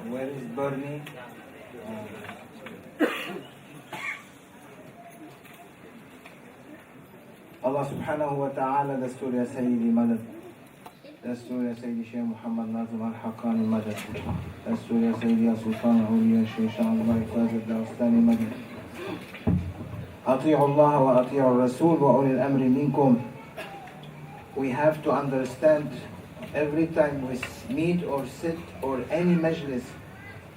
Where is Bernie? Allah subhanahu wa ta'ala دستور يا سيدي مدد دستور يا سيدي شيخ محمد ناظم الحقاني مدد دستور يا سيدي يا سلطان الأولياء الشيخ شاه الله فاز الدوستاني مدد أطيعوا الله وأطيعوا الرسول وأولي الأمر منكم. We have to understand every time we meet or sit or any majlis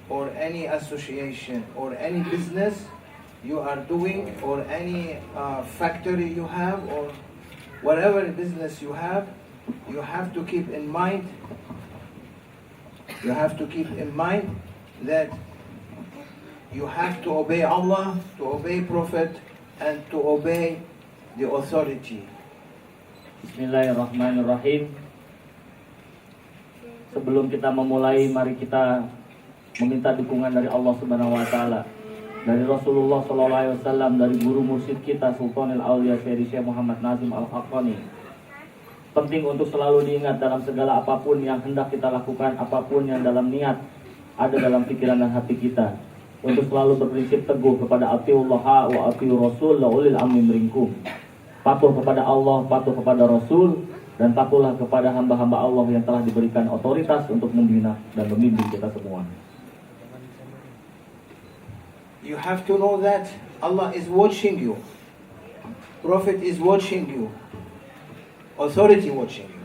or any association or any business you are doing or any factory you have or whatever business you have to keep in mind that you have to obey Allah, to obey Prophet and to obey the authority. Bismillahirrahmanirrahim. Sebelum kita memulai, mari kita meminta dukungan dari Allah Subhanahu wa taala, dari Rasulullah sallallahu alaihi wasallam, dari guru mursyid kita Sultanul Auliya Syekh Muhammad Nazim Al-Haqqani. Penting untuk selalu diingat dalam segala apapun yang hendak kita lakukan, apapun yang dalam niat ada dalam pikiran dan hati kita, untuk selalu berprinsip teguh kepada atiullah wa atiur rasul wa ulil amri minkum. Patuh kepada Allah, patuh kepada Rasul, dan patuhlah kepada hamba-hamba Allah yang telah diberikan otoritas untuk membina dan membimbing kita semua. You have to know that Allah is watching you, Prophet is watching you, authority watching you.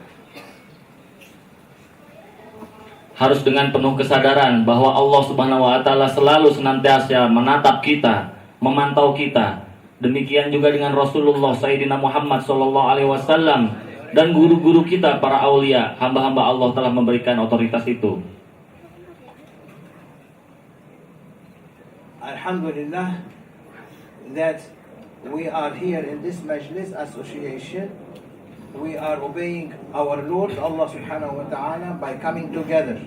Harus dengan penuh kesadaran bahwa Allah Subhanahu wa taala selalu senantiasa menatap kita, memantau kita. Demikian juga dengan Rasulullah Sayyidina Muhammad sallallahu alaihi wasallam dan guru-guru kita para aulia, hamba-hamba Allah telah memberikan otoritas itu. Alhamdulillah that we are here in this Majlis Association. We are obeying our Lord Allah subhanahu wa ta'ala by coming together.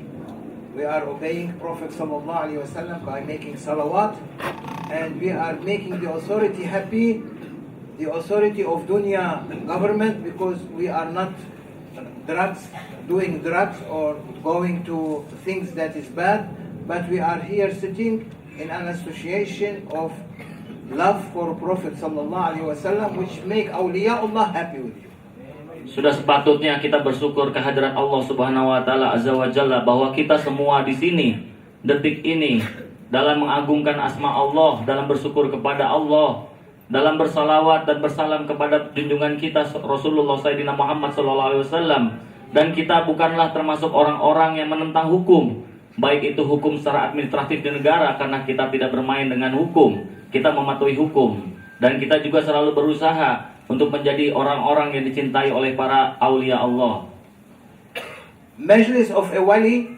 We are obeying Prophet sallallahu alaihi wasallam by making salawat, and we are making the authority happy, the authority of dunya government, because we are not doing drugs or going to things that is bad, but we are here sitting in an association of love for Prophet sallallahu alaihi wasallam, which make awliyaullah happy with you. Sudah sepatutnya kita bersyukur kehadiran Allah Subhanahu wa taala azza wa jalla bahwa kita semua di sini detik ini dalam mengagungkan asma Allah, dalam bersyukur kepada Allah, dalam bersalawat dan bersalam kepada junjungan kita Rasulullah Sayyidina Muhammad sallallahu alaihi wasallam, dan kita bukanlah termasuk orang-orang yang menentang hukum, baik itu hukum secara administratif di negara, karena kita tidak bermain dengan hukum, kita mematuhi hukum, dan kita juga selalu berusaha untuk menjadi orang-orang yang dicintai oleh para aulia Allah. Majlis of a wali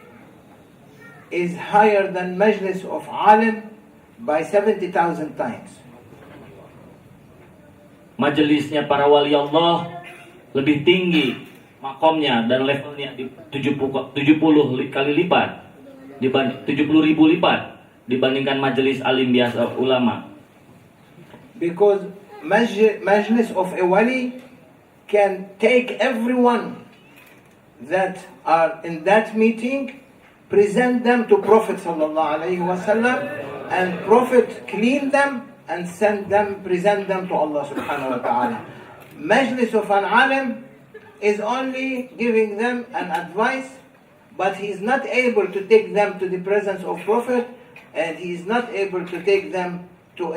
is higher than majlis of alim by 70,000 times. Majelisnya para wali Allah lebih tinggi makomnya dan levelnya di 70 kali lipat, 70.000 lipat dibandingkan majelis alim biasa ulama. Because majlis of a wali can take everyone that are in that meeting, present them to Prophet sallallahu alaihi wasallam, and Prophet clean them and present them to Allah subhanahu wa ta'ala. Majlis of an alim is only giving them an advice, but he is not able to take them to the presence of Prophet, and he is not able to take them to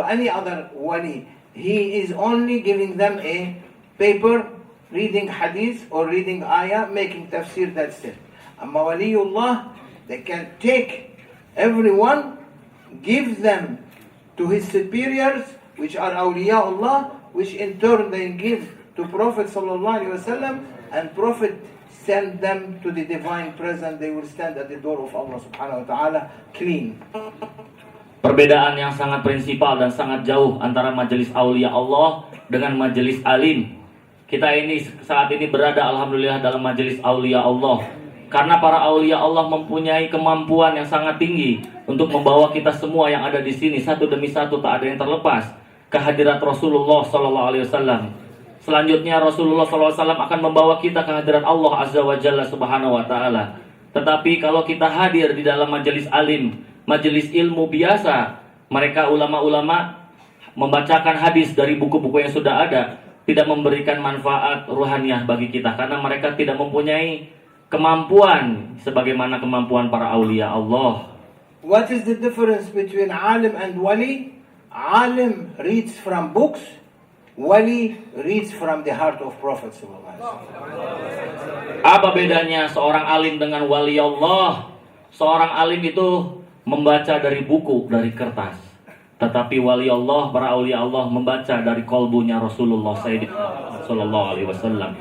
any other wali. He is only giving them a paper, reading hadith or reading ayah, making tafsir, that's it. Amma waliullah, they can take everyone, give them to his superiors, which are awliyaullah, which in turn they give to Prophet sallallahu alaihi wasallam, and Prophet send them to the divine presence. They will stand at the door of Allah subhanahu wa ta'ala clean. Perbedaan yang sangat prinsipal dan sangat jauh antara majelis aulia Allah dengan majelis alim. Kita ini saat ini berada alhamdulillah dalam majelis aulia Allah, karena para aulia Allah mempunyai kemampuan yang sangat tinggi untuk membawa kita semua yang ada di sini satu demi satu, tak ada yang terlepas, ke hadirat Rasulullah sallallahu alaihi wasallam. Selanjutnya Rasulullah sallallahu alaihi wasallam akan membawa kita ke hadirat Allah azza wa jalla subhanahu wa taala. Tetapi kalau kita hadir di dalam majelis alim, majelis ilmu biasa, mereka ulama-ulama membacakan hadis dari buku-buku yang sudah ada, tidak memberikan manfaat ruhaniah bagi kita karena mereka tidak mempunyai kemampuan sebagaimana kemampuan para aulia Allah. What is the difference between alim and wali? Alim reads from books, wali reads from the heart of Prophet sallallahu alaihi wasallam. Apa bedanya seorang alim dengan wali Allah? Seorang alim itu membaca dari buku, dari kertas. Tetapi wali Allah, para aulia Allah membaca dari kolbunya Rasulullah sallallahu alaihi wasallam.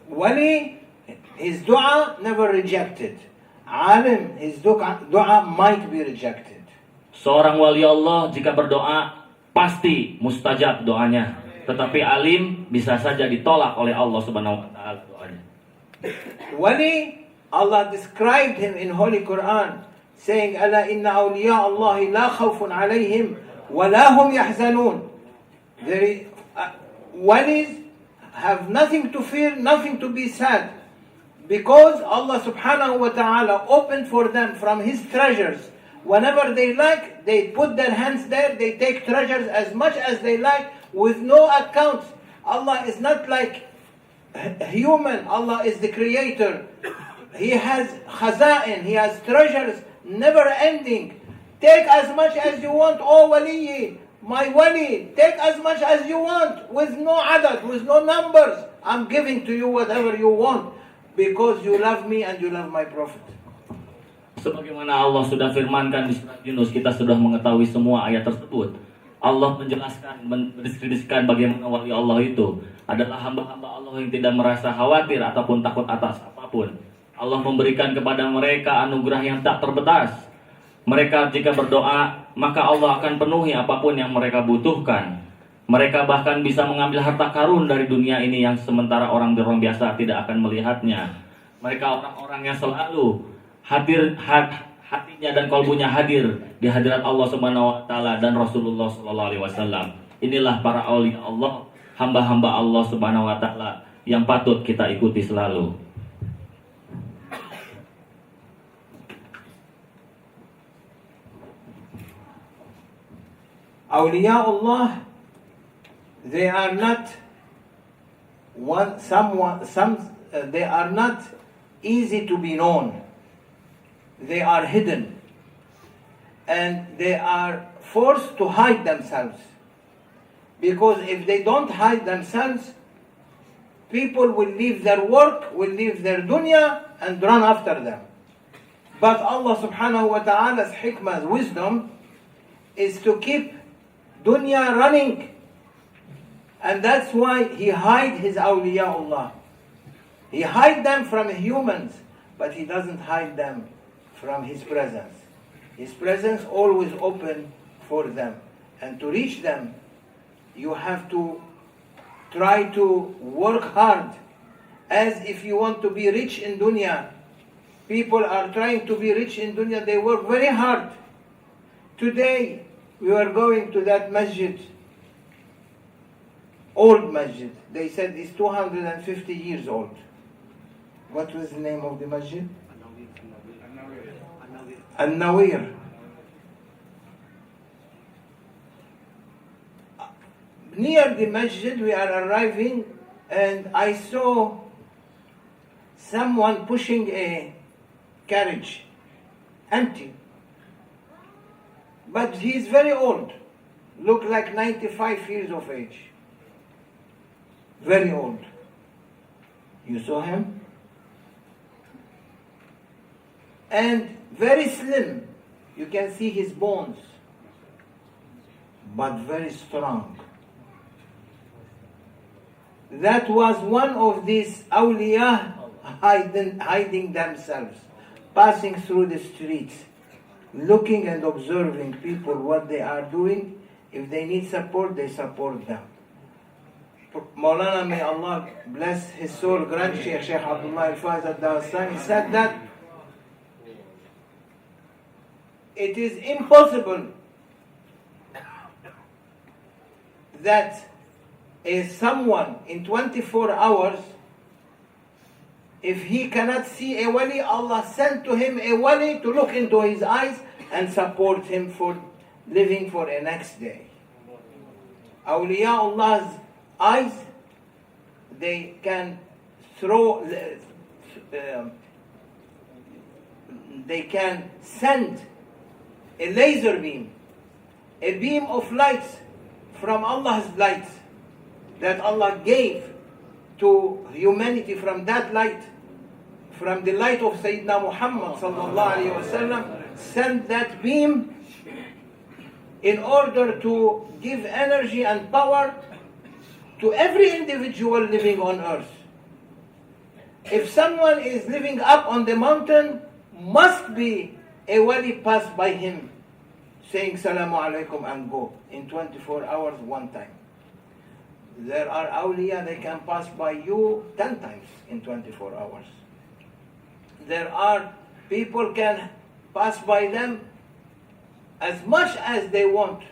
Wali, his dua never rejected. Alim, his dua might be rejected. Seorang wali Allah jika berdoa pasti mustajab doanya. Tetapi alim bisa saja ditolak oleh Allah Subhanahu wa taala doanya. Wali, Allah described him in Holy Quran saying, "Ala inna awliya Allah la khawfun alayhim wa la hum yahzanun." Walis have nothing to fear, nothing to be sad, because Allah subhanahu wa ta'ala opened for them from His treasures. Whenever they like, they put their hands there, they take treasures as much as they like with no account. Allah is not like human. Allah is the creator. He has khaza'in, He has treasures never ending. Take as much as you want, oh wali, my wali, take as much as you want with no adad, with no numbers. I'm giving to you whatever you want because you love me and you love my prophet. Sebagaimana Allah sudah firmankan di surat Yunus, kita sudah mengetahui semua ayat tersebut. Allah menjelaskan, mendeskripsikan bagaimana wali Allah itu adalah hamba-hamba Allah yang tidak merasa khawatir ataupun takut atas apapun. Allah memberikan kepada mereka anugerah yang tak terbatas. Mereka jika berdoa, maka Allah akan penuhi apapun yang mereka butuhkan. Mereka bahkan bisa mengambil harta karun dari dunia ini yang sementara orang biasa tidak akan melihatnya. Mereka orang-orang yang selalu hatinya dan kalbunya hadir di hadirat Allah Subhanahu wa taala dan Rasulullah sallallahu alaihi wasallam. Inilah para aulia Allah, hamba-hamba Allah Subhanahu wa taala yang patut kita ikuti selalu. Awliya Allah, they are not they are not easy to be known. They are hidden, and they are forced to hide themselves, because if they don't hide themselves, people will leave their work, will leave their dunya and run after them. But Allah subhanahu wa ta'ala's hikmah, wisdom, is to keep dunya running, and that's why He hide His awliya Allah. He hide them from humans, but He doesn't hide them from His presence. His presence always open for them, and to reach them you have to try to work hard, as if you want to be rich in dunya. People are trying to be rich in dunya, they work very hard. Today we were going to that masjid, old masjid. They said it's 250 years old. What was the name of the masjid? An-Nawir. Near the masjid we are arriving, and I saw someone pushing a carriage, empty. But he is very old, look like 95 years of age. Very old. You saw him? And very slim. You can see his bones, but very strong. That was one of these awliya hiding themselves, passing through the streets, looking and observing people what they are doing. If they need support, they support them. Maulana, may Allah bless his soul, Grand Sheikh Abdullah Al-Faiz Al-Dawastani, said that it is impossible that someone in 24 hours If he cannot see a wali, Allah sent to him a wali to look into his eyes and support him for living for a next day. Awliya Allah's eyes, they can throw, they can send a laser beam, a beam of light from Allah's light that Allah gave to humanity from that light, from the light of Sayyidina Muhammad sallallahu alaihi wasallam, send that beam in order to give energy and power to every individual living on earth. If someone is living up on the mountain, must be a wali pass by him, saying Salamu alaikum and go in 24 hours one time. There are awliya, they can pass by you 10 times in 24 hours. There are people can pass by them as much as they want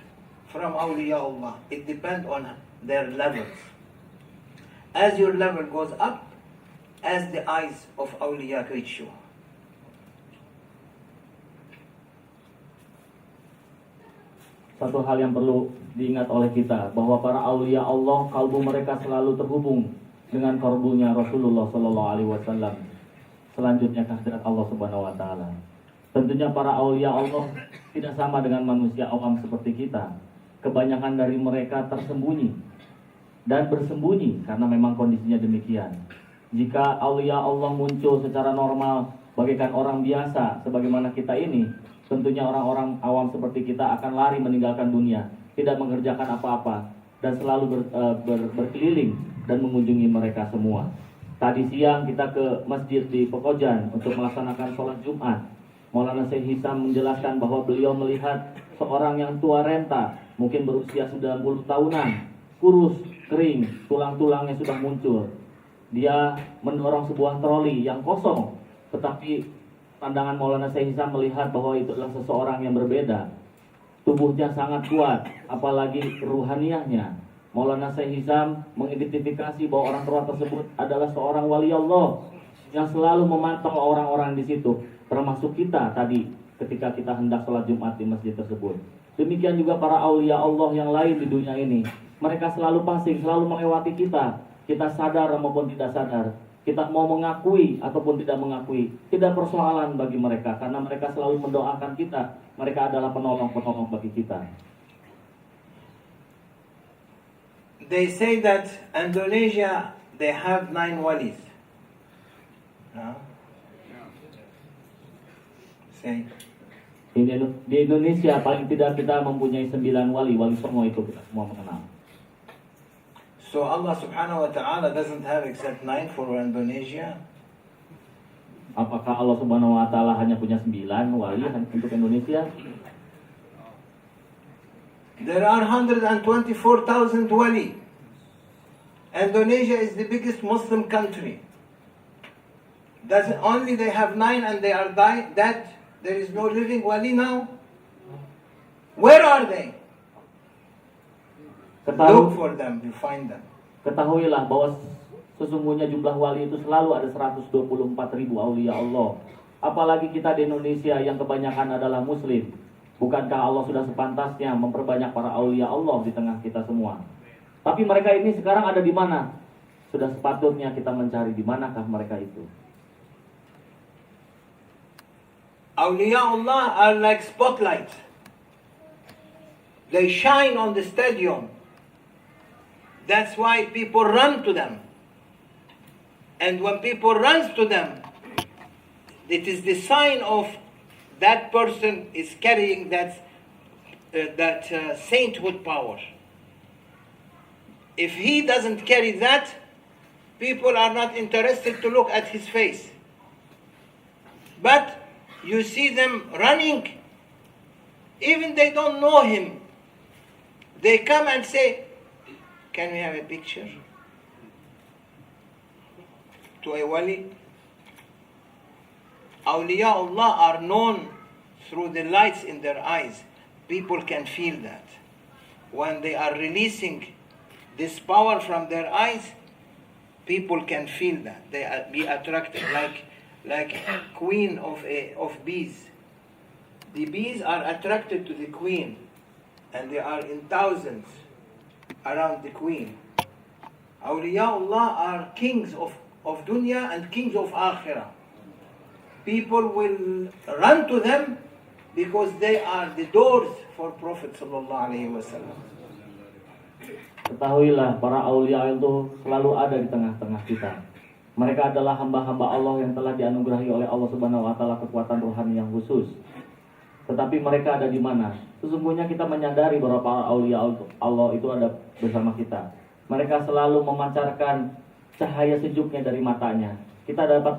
from awliya Allah. It depends on their levels. As your level goes up, as the eyes of awliya reach you. Satu hal yang perlu diingat oleh kita, bahwa para aulia Allah, kalbu mereka selalu terhubung dengan kalbunya Rasulullah Sallallahu Alaihi Wasallam. Selanjutnya kehadirat Allah Subhanahu Wa Taala. Tentunya para aulia Allah tidak sama dengan manusia awam seperti kita. Kebanyakan dari mereka tersembunyi dan bersembunyi karena memang kondisinya demikian. Jika aulia Allah muncul secara normal bagaikan orang biasa sebagaimana kita ini, tentunya orang-orang awam seperti kita akan lari meninggalkan dunia, tidak mengerjakan apa-apa, dan selalu berkeliling dan mengunjungi mereka semua. Tadi siang kita ke masjid di Pekojan untuk melaksanakan sholat Jumat. Maulana Syekh Hisam menjelaskan bahwa beliau melihat seorang yang tua renta, mungkin berusia 90 tahunan, kurus, kering, tulang-tulangnya sudah muncul. Dia mendorong sebuah troli yang kosong, tetapi pandangan Maulana Syekh Hisam melihat bahwa itu adalah seseorang yang berbeda. Tubuhnya sangat kuat, apalagi ruhaniyahnya. Maulana Syekh Hisam mengidentifikasi bahwa orang tua tersebut adalah seorang wali Allah yang selalu memantau orang-orang di situ, termasuk kita tadi ketika kita hendak sholat Jumat di masjid tersebut. Demikian juga para aulia Allah yang lain di dunia ini. Mereka selalu passing, selalu melewati kita. Kita sadar maupun tidak sadar. Kita mau mengakui ataupun tidak mengakui, tidak persoalan bagi mereka, karena mereka selalu mendoakan kita. Mereka adalah penolong-penolong bagi kita. They say that Indonesia, they have 9 walis. No? Say. Di Indonesia paling tidak kita mempunyai 9 wali. Wali Songo itu kita semua mengenal. So Allah subhanahu wa ta'ala doesn't have except 9 for Indonesia? Apakah Allah subhanahu wa ta'ala hanya punya 9 wali untuk Indonesia? There are 124,000 wali. Indonesia is the biggest Muslim country. Does only they have 9 and they are dead? There is no living wali now? Where are they? Look for them, you find them. Ketahuilah bahwa sesungguhnya jumlah wali itu selalu ada 124.000 aulia Allah. Apalagi kita di Indonesia yang kebanyakan adalah muslim. Bukankah Allah sudah sepantasnya memperbanyak para aulia Allah di tengah kita semua? Tapi mereka ini sekarang ada di mana? Sudah sepatutnya kita mencari di manakah mereka itu. Awliya Allah are like spotlights. They shine on the stadium. That's why people run to them. And when people run to them, it is the sign of that person is carrying that sainthood power. If he doesn't carry that, people are not interested to look at his face. But you see them running, even they don't know him. They come and say, "Can we have a picture?" To a wali. Awliya Allah are known through the lights in their eyes. People can feel that. When they are releasing this power from their eyes, people can feel that. They be attracted, like queen of bees. The bees are attracted to the queen, and they are in thousands around the queen. Awliyaullah are kings of dunya and kings of akhirah. People will run to them because they are the doors for Prophet sallallahu alaihi wasallam. Ketahuilah, para aulia itu selalu ada di tengah-tengah kita. Mereka adalah hamba-hamba Allah yang telah dianugerahi oleh Allah Subhanahu wa taala kekuatan rohani yang khusus. Tetapi mereka ada di mana? Sesungguhnya kita menyadari bahwa para aulia Allah itu ada bersama kita. Mereka selalu memancarkan cahaya sejuknya dari matanya. Kita dapat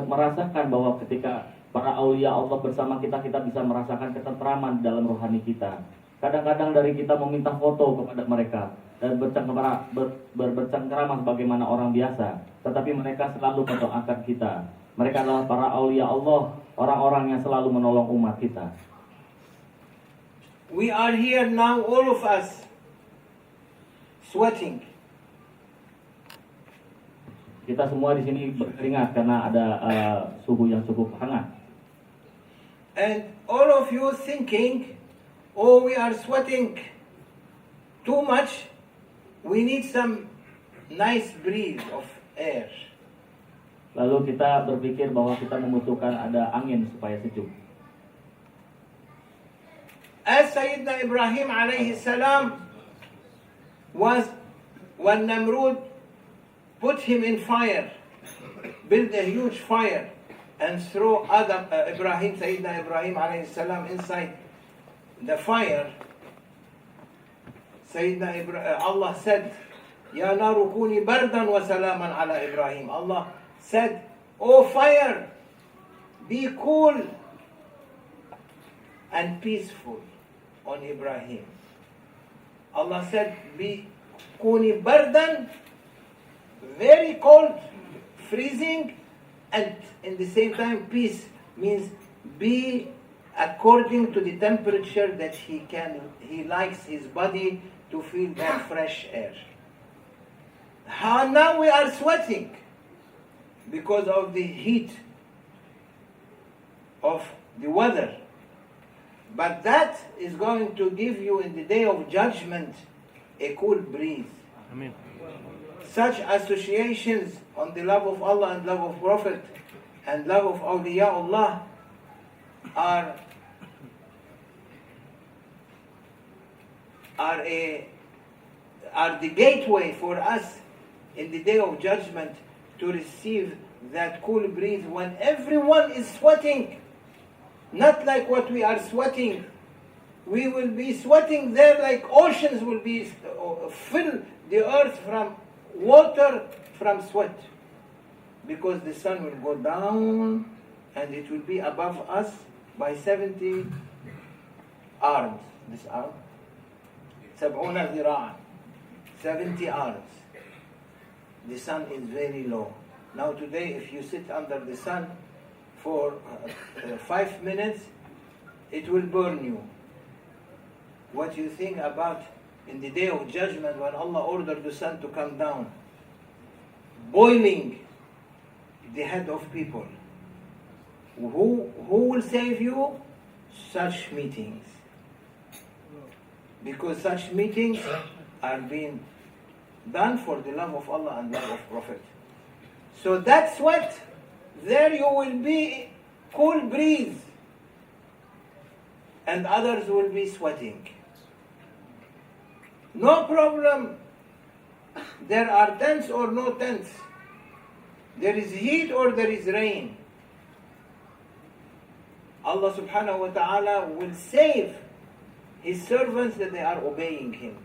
merasakan bahwa ketika para aulia Allah bersama kita, kita bisa merasakan ketentraman dalam rohani kita. Kadang-kadang dari kita meminta foto kepada mereka dan bercengkerama sebagaimana orang biasa, tetapi mereka selalu mendoakan kita. Mereka adalah para aulia Allah, orang-orang yang selalu menolong umat kita. We are here now, all of us, sweating. Kita semua di sini berkeringat karena ada suhu yang cukup hangat. And all of you thinking, oh, we are sweating too much. We need some nice breeze of air. Lalu kita berpikir bahwa kita membutuhkan ada angin supaya sejuk. As Sayyidina Ibrahim alayhi salam was, when Namrud put him in fire, built a huge fire, and throw Sayyidina Ibrahim alayhi salam inside the fire, Allah said, Ya naru kuni bardan wa salaman ala Ibrahim. Allah said, O fire, be cool and peaceful on Ibrahim. Allah said, be kuni bardan, very cold, freezing, and in the same time peace means be according to the temperature that he likes his body to feel that fresh air. Now we are sweating because of the heat of the weather. But that is going to give you in the day of judgment a cool breeze. Amen. Such associations on the love of Allah and love of Prophet and love of awliyaullah are the gateway for us in the day of judgment to receive that cool breeze when everyone is sweating. Not like what we are sweating. We will be sweating there like oceans will be fill the earth from water, from sweat. Because the sun will go down and it will be above us by 70 arms. This arm? 70 ذراعا. 70 arms. The sun is very low. Now today, if you sit under the sun for 5 minutes, it will burn you. What you think about in the day of judgment when Allah ordered the sun to come down, boiling the head of people? Who will save you? Such meetings. Because such meetings are being done for the love of Allah and love of Prophet. So that's what, there you will be cool breeze and others will be sweating. No problem. There are tents or no tents. There is heat or there is rain. Allah subhanahu wa ta'ala will save His servants that they are obeying Him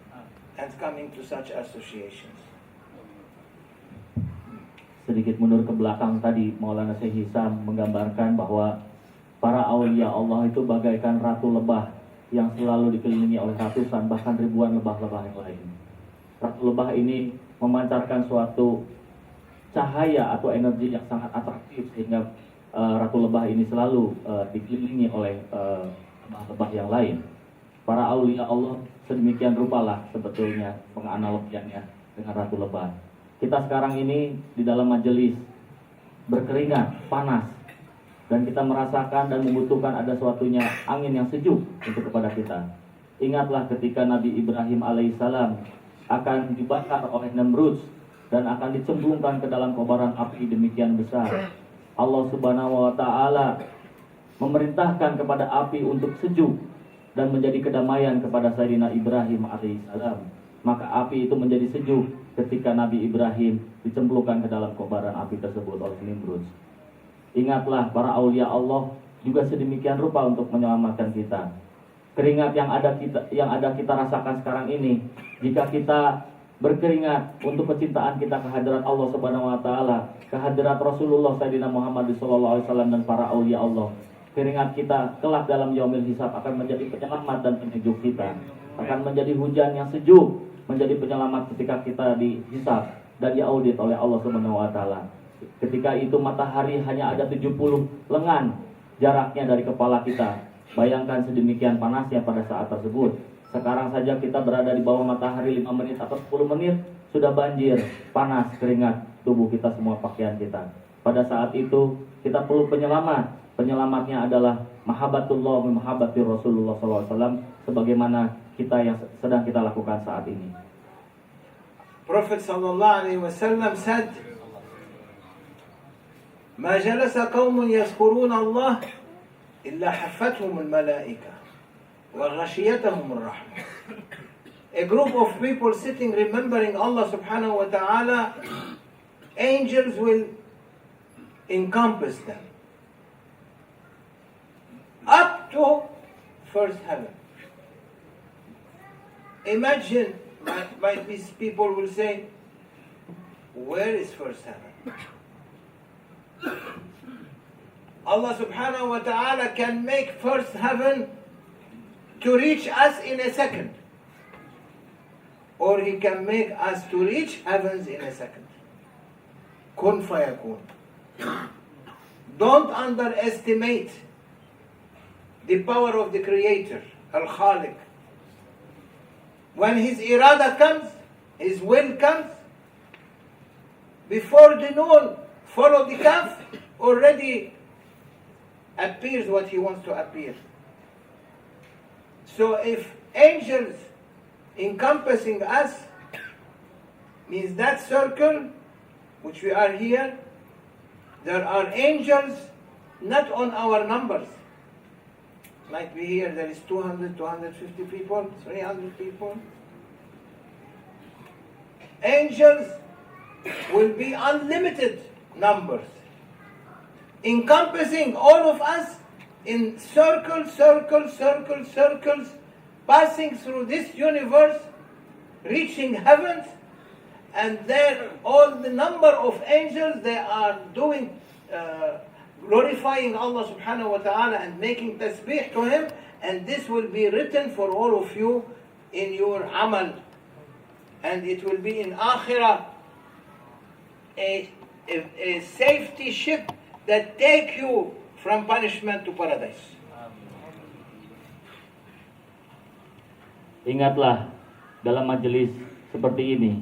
and coming to such associations. Sedikit mundur ke belakang tadi, Maulana Syekh Hisam menggambarkan bahwa para aulia Allah itu bagaikan ratu lebah yang selalu dikelilingi oleh ratusan bahkan ribuan lebah-lebah yang lain. Ratu lebah ini memancarkan suatu cahaya atau energi yang sangat atraktif sehingga ratu lebah ini selalu dikelilingi oleh lebah-lebah yang lain. Para aulia Allah sedemikian rupalah sebetulnya penganalogiannya dengan ratu lebah. Kita sekarang ini di dalam majelis berkeringat, panas, dan kita merasakan dan membutuhkan ada suatunya angin yang sejuk untuk kepada kita. Ingatlah ketika Nabi Ibrahim alaihissalam akan dibakar oleh Namrud dan akan dicemplungkan ke dalam kobaran api demikian besar. Allah Subhanahu wa taala memerintahkan kepada api untuk sejuk dan menjadi kedamaian kepada Sayyidina Ibrahim alaihissalam. Maka api itu menjadi sejuk ketika Nabi Ibrahim dicemplungkan ke dalam kobaran api tersebut oleh Namrud. Ingatlah para aulia Allah juga sedemikian rupa untuk menyelamatkan kita. Keringat yang ada kita rasakan sekarang ini, jika kita berkeringat untuk kecintaan kita ke hadirat Allah Subhanahu wa taala, ke hadirat Rasulullah Sayyidina Muhammad sallallahu alaihi wasallam dan para aulia Allah, keringat kita kelak dalam yaumil hisab akan menjadi penyelamat dan penyejuk kita, akan menjadi hujan yang sejuk, menjadi penyelamat ketika kita dihisab dan diaudit oleh Allah Subhanahu wa taala. Ketika itu matahari hanya ada 70 lengan jaraknya dari kepala kita. Bayangkan sedemikian panasnya pada saat tersebut. Sekarang saja kita berada di bawah matahari 5 menit atau 10 menit sudah banjir, panas, keringat tubuh kita, semua pakaian kita. Pada saat itu kita perlu penyelamat. Penyelamatnya adalah mahabbatullah wa mahabbati Rasulullah SAW, sebagaimana kita yang sedang kita lakukan saat ini. Prophet sallallahu alaihi wasallam said, "Ma jalasa qaumun yazkuruna Allah illa haffathum al-malaika wa ghashiyatahum ar-rahmah." A group of people sitting remembering Allah subhanahu wa ta'ala, angels will encompass them up to first heaven. Imagine, might be people will say, where is first heaven? Allah subhanahu wa ta'ala can make first heaven to reach us in a second, or He can make us to reach heavens in a second. Kun fayakun. Don't underestimate the power of the Creator, Al-Khaliq. When His irada comes, His will comes, before the noon, follow the calf, already appears what He wants to appear. So if angels encompassing us means that circle which we are here, there are angels not on our numbers. Might be here there is 200, 250 people, 300 people. Angels will be unlimited numbers, encompassing all of us in circles, passing through this universe, reaching heavens, and there all the number of angels, they are doing glorifying Allah subhanahu wa ta'ala and making tasbih to Him, and this will be written for all of you in your amal, and it will be in akhirah a safety ship that take you from punishment to paradise. Ingatlah, dalam majelis seperti ini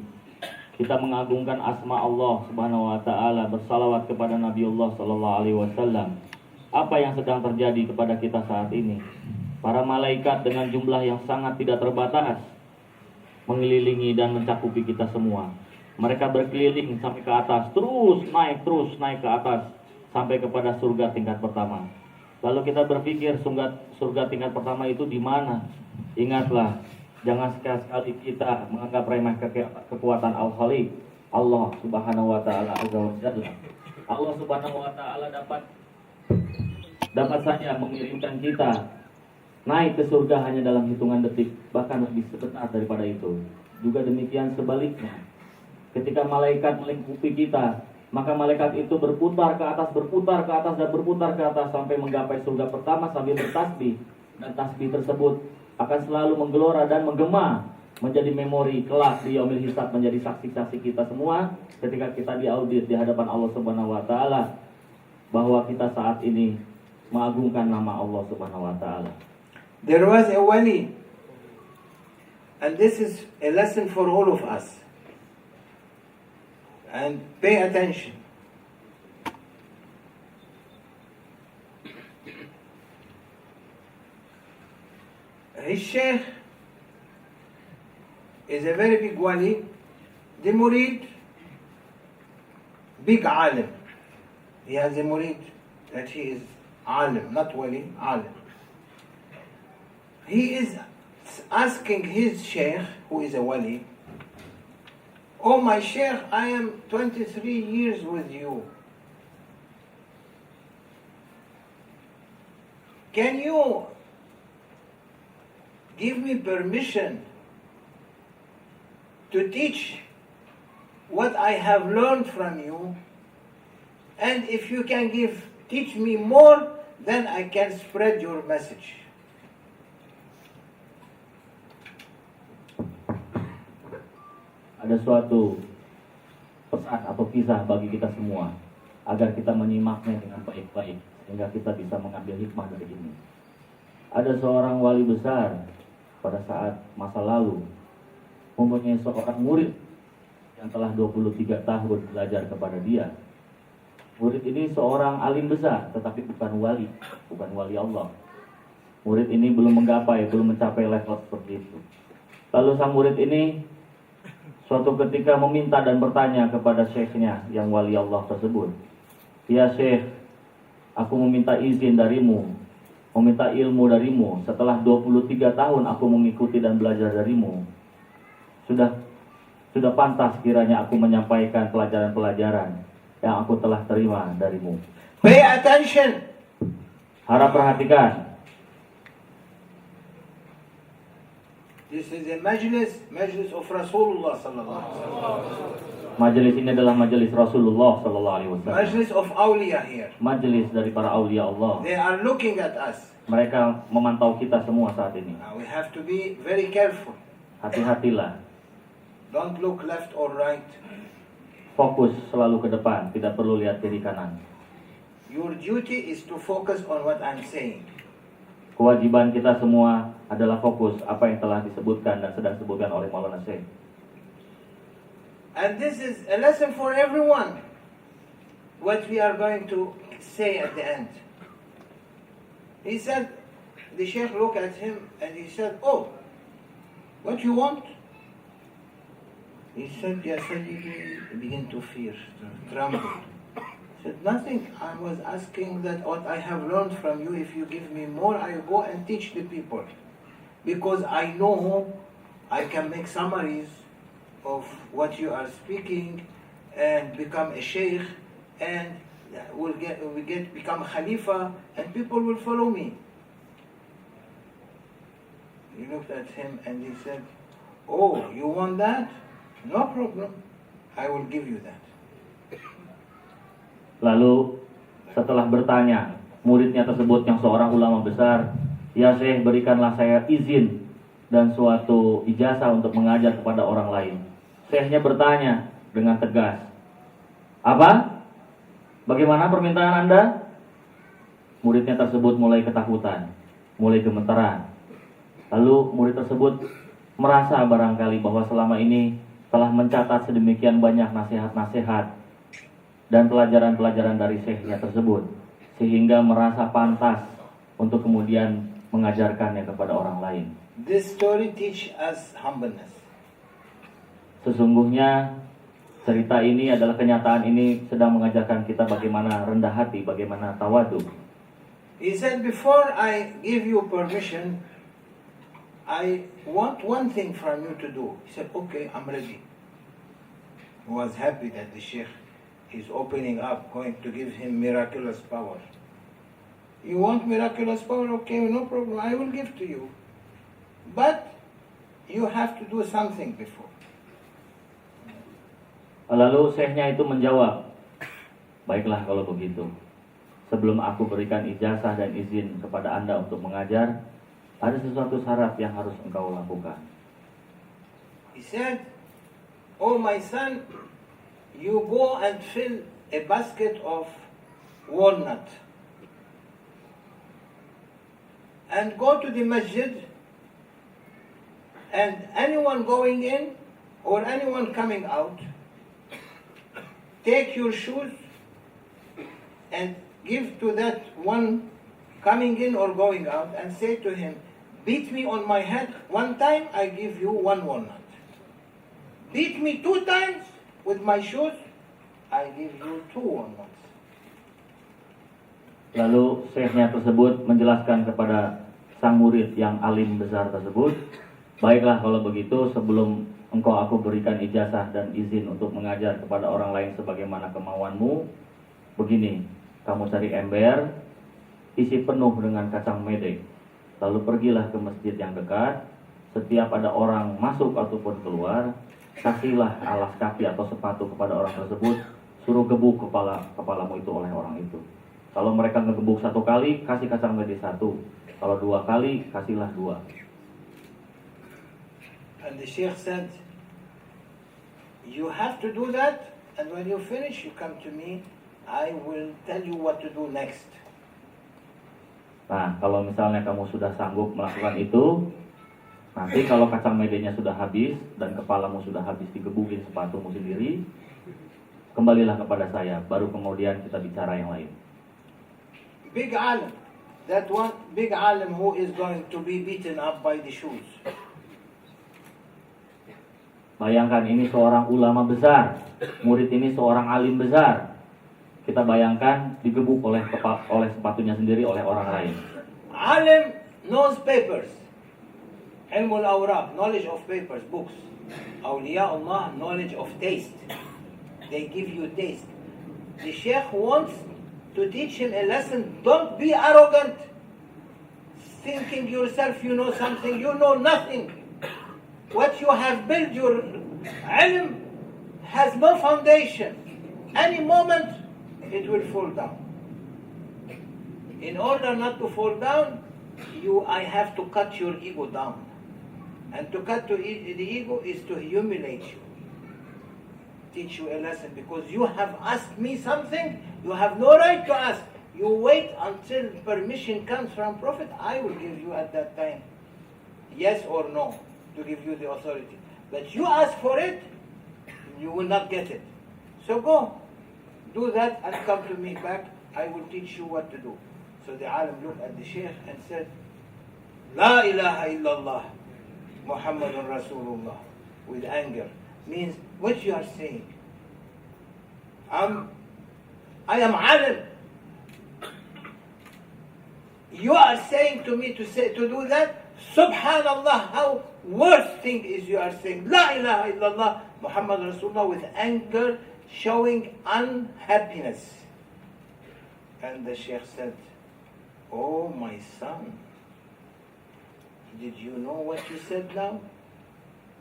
kita mengagungkan asma Allah Subhanahu wa taala, bersalawat kepada Nabiullah sallallahu alaihi wasallam. Apa yang sedang terjadi kepada kita saat ini? Para malaikat dengan jumlah yang sangat tidak terbatas mengelilingi dan mencakupi kita semua. Mereka berkeliling sampai ke atas, terus naik ke atas sampai kepada surga tingkat pertama. Lalu kita berpikir surga tingkat pertama itu di mana? Ingatlah, jangan sekali-sekali kita menganggap remeh kekuatan Al-Khaliq, Allah Subhanahu wa taala azza wa jalla. Allah Subhanahu wa taala dapat saja mengirimkan kita naik ke surga hanya dalam hitungan detik, bahkan lebih sebentar daripada itu. Juga demikian sebaliknya. Ketika malaikat melingkupi kita, maka malaikat itu berputar ke atas sampai menggapai surga pertama sambil bertasbih, dan tasbih tersebut akan selalu menggelora dan menggema menjadi memori kelak di yaumil hisab, menjadi saksi-saksi kita semua ketika kita diaudit di hadapan Allah Subhanahu wa taala bahwa kita saat ini mengagungkan nama Allah Subhanahu wa taala. There was a wali, and this is a lesson for all of us, and pay attention. His sheikh is a very big wali. The murid, big alim. He has a murid that he is alim, not wali, alim. He is asking his sheikh, who is a wali, "Oh my sheikh, I am 23 years with you. Can you give me permission to teach what I have learned from you? And if you can teach me more, then I can spread your message." Ada suatu pesan atau kisah bagi kita semua agar kita menyimaknya dengan baik-baik sehingga kita bisa mengambil hikmah dari ini. Ada seorang wali besar pada saat masa lalu mempunyai seorang murid yang telah 23 tahun belajar kepada dia. Murid ini seorang alim besar tetapi bukan wali Allah. Murid ini belum mencapai level seperti itu. Lalu sang murid ini suatu ketika meminta dan bertanya kepada syekhnya yang wali Allah tersebut, "Ya syekh, aku meminta izin darimu, meminta ilmu darimu. Setelah 23 tahun aku mengikuti dan belajar darimu. Sudah pantas kiranya aku menyampaikan pelajaran-pelajaran yang aku telah terima darimu." Pay attention. Harap perhatikan. This is a majlis of Rasulullah sallallahu alaihi wasallam. Majelis ini adalah majelis Rasulullah sallallahu alaihi wasallam. Majlis of awliya here. Majelis dari para aulia Allah. They are looking at us. Mereka memantau kita semua saat ini. Now we have to be very careful. Hati-hatilah. Don't look left or right. Fokus selalu ke depan, tidak perlu lihat kiri kanan. Your duty is to focus on what I'm saying. Kewajiban kita semua adalah fokus apa yang telah disebutkan dan sedang disebutkan oleh Maulana Syekh. And this is a lesson for everyone. What we are going to say at the end. He said, the Sheikh looked at him and he said, "Oh, what you want?" He said, "Ya Sayyidi," he began to fear, to tremble. He said, "Nothing. I was asking that what I have learned from you, if you give me more, I go and teach the people. Because I know I can make summaries of what you are speaking and become a sheikh and become khalifa and people will follow me." He looked at him and he said, "Oh, you want that? No problem. I will give you that." Lalu setelah bertanya, muridnya tersebut yang seorang ulama besar, "Ya Syekh, berikanlah saya izin dan suatu ijazah untuk mengajar kepada orang lain." Syekhnya bertanya dengan tegas, "Apa? Bagaimana permintaan Anda?" Muridnya tersebut mulai ketakutan, mulai gemeteran. Lalu murid tersebut merasa barangkali bahwa selama ini telah mencatat sedemikian banyak nasihat-nasihat dan pelajaran-pelajaran dari syekhnya tersebut, sehingga merasa pantas untuk kemudian mengajarkannya kepada orang lain. This story teach us humbleness. Sesungguhnya cerita ini adalah kenyataan ini sedang mengajarkan kita bagaimana rendah hati, bagaimana tawadu. He said, "Before I give you permission, I want one thing from you to do." He said, "Okay, I'm ready." He was happy that the Sheikh is opening up, going to give him miraculous power. "You want miraculous power? Okay, no problem, I will give to you. But you have to do something before." Lalu syekhnya itu menjawab, "Baiklah kalau begitu. Sebelum aku berikan ijazah dan izin kepada Anda untuk mengajar, ada sesuatu syarat yang harus engkau lakukan." He said, "Oh my son, you go and fill a basket of walnut and go to the masjid, and anyone going in or anyone coming out, take your shoes and give to that one coming in or going out and say to him, beat me on my head one time, I give you one walnut. Beat me 2 times with my shoes, I give you 2 walnuts. Lalu syekhnya tersebut menjelaskan kepada sang murid yang alim besar tersebut, baiklah kalau begitu sebelum engkau aku berikan ijazah dan izin untuk mengajar kepada orang lain sebagaimana kemauanmu, begini, kamu cari ember, isi penuh dengan kacang mede, lalu pergilah ke masjid yang dekat, setiap ada orang masuk ataupun keluar, kasihlah alas kaki atau sepatu kepada orang tersebut, suruh gebuk kepalamu itu oleh orang itu. Kalau mereka ngegebuk 1 kali, kasih kacang mede 1. Kalau 2 kali, kasihlah 2. And the Sheikh said, you have to do that, and when you finish, you come to me, I will tell you what to do next. Nah, kalau misalnya kamu sudah sanggup melakukan itu, nanti kalau kacang medenya sudah habis dan kepalamu sudah habis digebukin sepatumu sendiri, kembalilah kepada saya, baru kemudian kita bicara yang lain. Big alim, that one big alim who is going to be beaten up by the shoes. Bayangkan ini seorang ulama besar, murid ini seorang alim besar. Kita bayangkan digebuk oleh sepatunya sendiri oleh orang lain. Alim knows papers. Ilmul awraq, knowledge of papers, books. Awliya Allah, knowledge of taste. They give you taste. The Sheikh wants to teach him a lesson. Don't be arrogant, thinking yourself you know something. You know nothing. What you have built, your ilm, has no foundation. Any moment, it will fall down. In order not to fall down, I have to cut your ego down. And to cut the ego is to humiliate you. Teach you a lesson, because you have asked me something you have no right to ask. You wait until permission comes from Prophet. I will give you at that time yes or no, to give you the authority. But you ask for it, you will not get it. So go, do that and come to me back. I will teach you what to do. So the alim looked at the Sheikh and said, La ilaha illallah, Muhammadun Rasulullah, with anger. Means what you are saying. I am alim. You are saying to me to do that? Subhanallah, how worst thing is you are saying La ilaha illallah Muhammad Rasulullah with anger, showing unhappiness. And the Sheikh said, oh my son, did you know what you said now?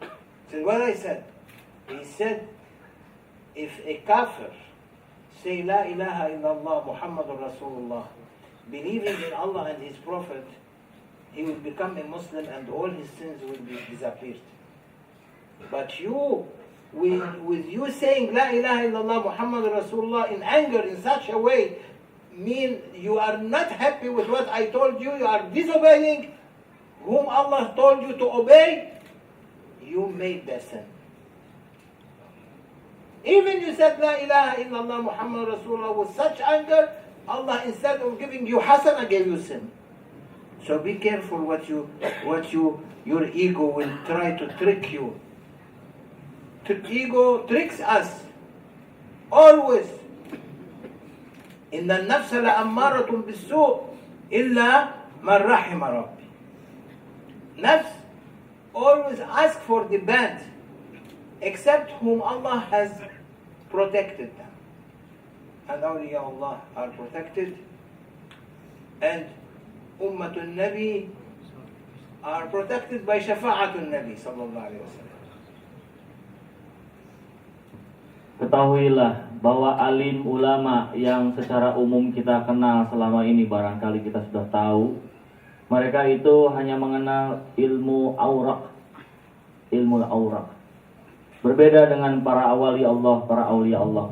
I said, what I said? He said, if a kafir say La ilaha illallah Muhammad Rasulullah, believing in Allah and His Prophet, he will become a Muslim and all his sins will be disappeared. But you, with you saying La ilaha illallah Muhammad Rasulullah in anger in such a way, mean you are not happy with what I told you, you are disobeying whom Allah told you to obey, you made the sin. Even you said La ilaha illallah Muhammad Rasulullah with such anger, Allah instead of giving you hasana gave you sin. So be careful your ego will try to trick you. Ego tricks us always. إن النفس لأمارة بالسوء إلا من رحم ربي. Nafs always ask for the bad, except whom Allah has protected them. And awliya Allah are protected, and Ummatun Nabi are protected by Shafa'atun Nabi sallallahu alaihi wasallam. Ketahuilah bahwa alim ulama yang secara umum kita kenal selama ini, barangkali kita sudah tahu, mereka itu hanya mengenal ilmu aurak. Berbeda dengan para awali Allah, para awliya Allah.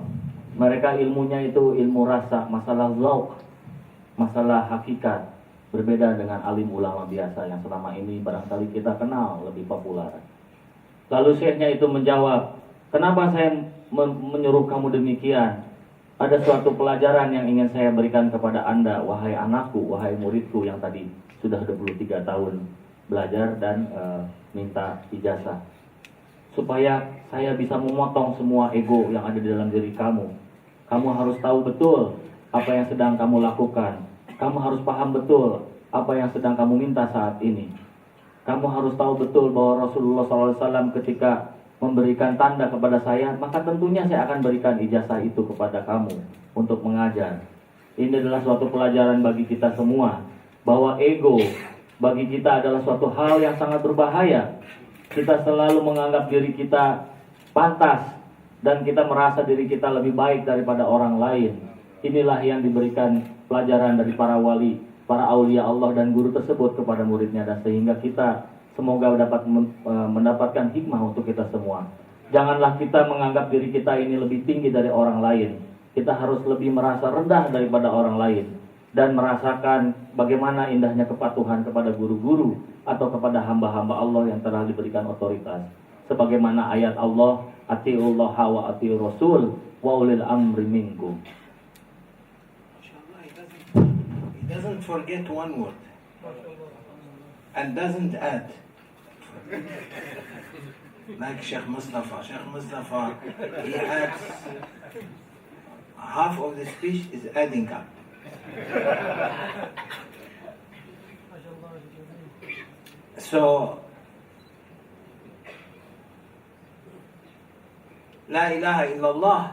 Mereka ilmunya itu ilmu rasa, masalah zauq, masalah hakikat. Berbeda dengan alim ulama biasa yang selama ini barangkali kita kenal lebih populer. Lalu syekhnya itu menjawab, kenapa saya menyuruh kamu demikian. Ada suatu pelajaran yang ingin saya berikan kepada Anda, wahai anakku, wahai muridku yang tadi sudah 23 tahun belajar dan minta ijazah. Supaya saya bisa memotong semua ego yang ada di dalam diri kamu. Kamu harus tahu betul apa yang sedang kamu lakukan. Kamu harus paham betul apa yang sedang kamu minta saat ini. Kamu harus tahu betul bahwa Rasulullah SAW ketika memberikan tanda kepada saya, maka tentunya saya akan berikan ijazah itu kepada kamu untuk mengajar. Ini adalah suatu pelajaran bagi kita semua, bahwa ego bagi kita adalah suatu hal yang sangat berbahaya. Kita selalu menganggap diri kita pantas dan kita merasa diri kita lebih baik daripada orang lain. Inilah yang diberikan pelajaran dari para wali, para aulia Allah dan guru tersebut kepada muridnya, dan sehingga kita semoga dapat mendapatkan hikmah untuk kita semua. Janganlah kita menganggap diri kita ini lebih tinggi dari orang lain. Kita harus lebih merasa rendah daripada orang lain dan merasakan bagaimana indahnya kepatuhan kepada guru-guru atau kepada hamba-hamba Allah yang telah diberikan otoritas. Sebagaimana ayat Allah, atiullah wa atiur rasul wa ulil amri minkum. He doesn't forget one word and doesn't add. Like Sheikh Mustafa. Sheikh Mustafa, he adds half of the speech is adding up. So, La ilaha illallah,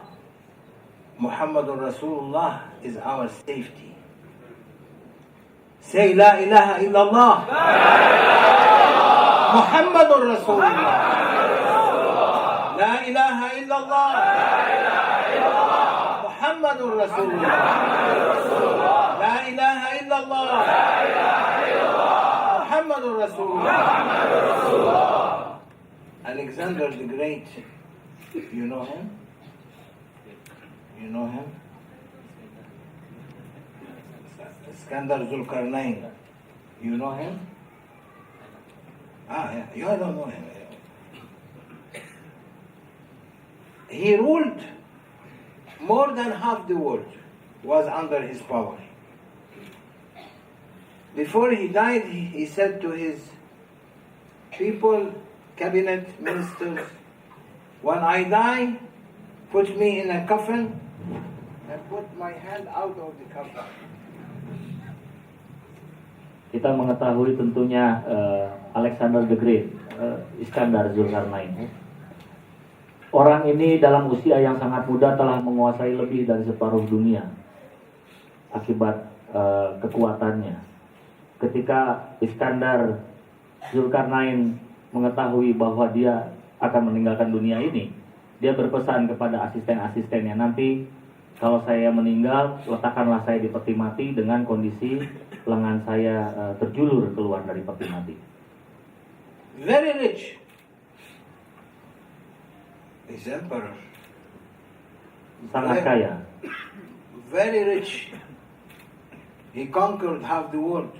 Muhammadur Rasulullah is our safety. Say La ilaha illallah, Muhammadur Rasulullah. La ilaha illallah, Muhammadur Rasulullah. La ilaha illallah, Muhammadur Rasulullah. Alexander the Great, you know him? You know him? Iskandar Zulkarnain, you know him? Yeah, you don't know him. He ruled more than half the world, was under his power. Before he died, he said to his people, cabinet ministers, when I die, put me in a coffin and put my hand out of the coffin. Kita mengetahui tentunya Alexander the Great, Iskandar Zulkarnain. Orang ini dalam usia yang sangat muda telah menguasai lebih dari separuh dunia akibat kekuatannya. Ketika Iskandar Zulkarnain mengetahui bahwa dia akan meninggalkan dunia ini, dia berpesan kepada asisten-asistennya, nanti kalau saya meninggal, letakkanlah saya di peti mati dengan kondisi lengan saya terjulur keluar dari peti mati. Very rich. He's emperor. Sangat kaya. Very rich. He conquered half the world.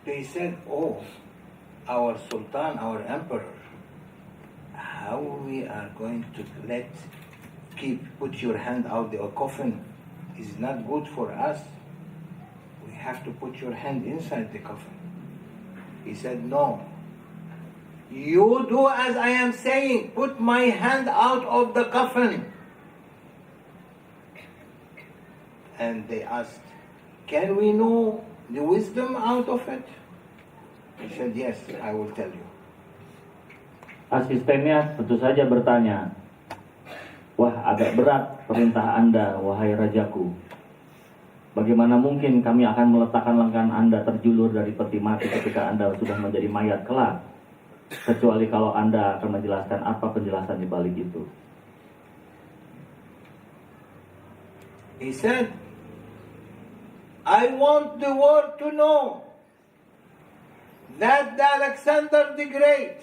They said, oh, our sultan, our emperor, how we are going to put your hand out the coffin is not good for us. We have to put your hand inside the coffin. He said, no. You do as I am saying. Put my hand out of the coffin. And they asked, can we know the wisdom out of it? He said, yes, I will tell you. Asistennya tentu saja bertanya, wah, agak berat perintah Anda, wahai rajaku. Bagaimana mungkin kami akan meletakkan lengan Anda terjulur dari peti mati ketika Anda sudah menjadi mayat kelak? Kecuali kalau Anda akan menjelaskan apa penjelasan di balik itu. He said, I want the world to know that Alexander the Great,